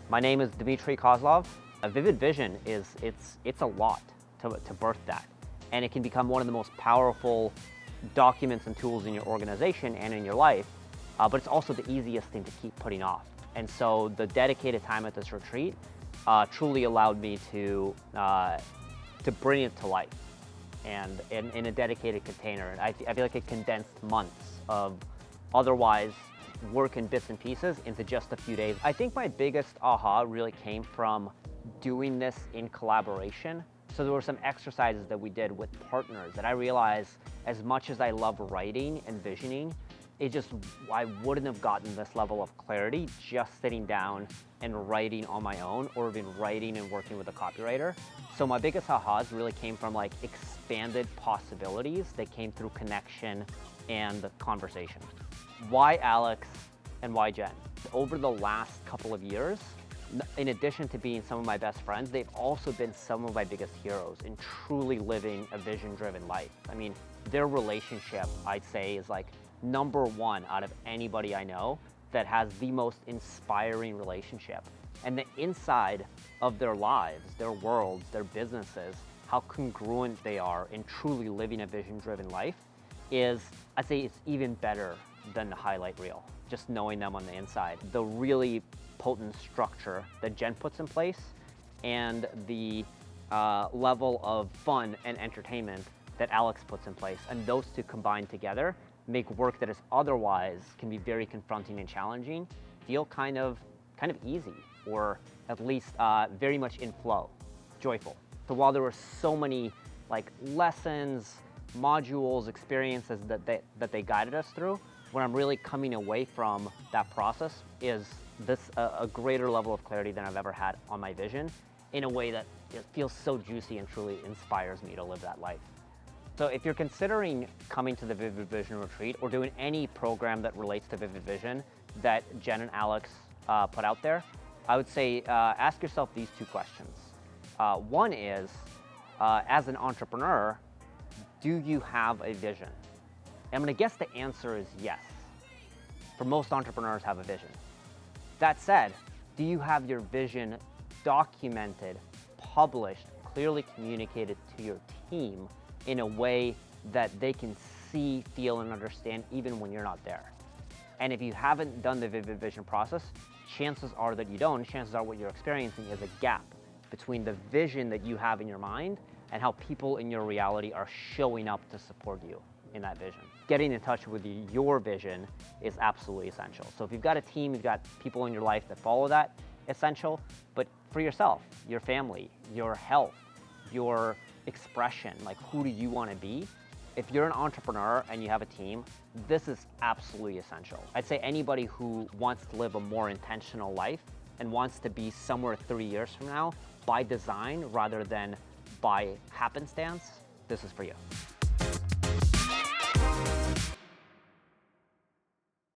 My name is Dmitry Kozlov. A vivid vision it's a lot to birth that. And it can become one of the most powerful documents and tools in your organization and in your life, but it's also the easiest thing to keep putting off. And so the dedicated time at this retreat truly allowed me to bring it to life and in a dedicated container. And I feel like it condensed months of otherwise work in bits and pieces into just a few days. I think my biggest aha really came from doing this in collaboration. So there were some exercises that we did with partners that I realized, as much as I love writing and visioning, I wouldn't have gotten this level of clarity just sitting down and writing on my own, or even writing and working with a copywriter. So my biggest ahas really came from like expanded possibilities that came through connection and conversation. Why Alex and why Jen? Over the last couple of years, in addition to being some of my best friends, they've also been some of my biggest heroes in truly living a vision-driven life. I mean, their relationship, I'd say, is like #1 out of anybody I know that has the most inspiring relationship. And the inside of their lives, their worlds, their businesses, how congruent they are in truly living a vision-driven life is, I'd say, it's even better than the highlight reel, just knowing them on the inside. The really potent structure that Jen puts in place and the level of fun and entertainment that Alex puts in place, and those two combined together make work that is otherwise can be very confronting and challenging feel kind of easy, or at least very much in flow, joyful. So while there were so many like lessons, modules, experiences that they guided us through, what I'm really coming away from that process is a greater level of clarity than I've ever had on my vision, in a way that it feels so juicy and truly inspires me to live that life. So if you're considering coming to the Vivid Vision Retreat or doing any program that relates to Vivid Vision that Jen and Alex put out there, I would say ask yourself these two questions. One is, as an entrepreneur, do you have a vision? I'm gonna guess the answer is yes. For most entrepreneurs have a vision. That said, do you have your vision documented, published, clearly communicated to your team in a way that they can see, feel, and understand even when you're not there? And if you haven't done the Vivid Vision process, chances are that you don't. Chances are what you're experiencing is a gap between the vision that you have in your mind and how people in your reality are showing up to support you in that vision. Getting in touch with your vision is absolutely essential. So if you've got a team, you've got people in your life that follow that, essential. But for yourself, your family, your health, your expression, like who do you want to be? If you're an entrepreneur and you have a team, this is absolutely essential. I'd say anybody who wants to live a more intentional life and wants to be somewhere 3 years from now by design rather than by happenstance, this is for you.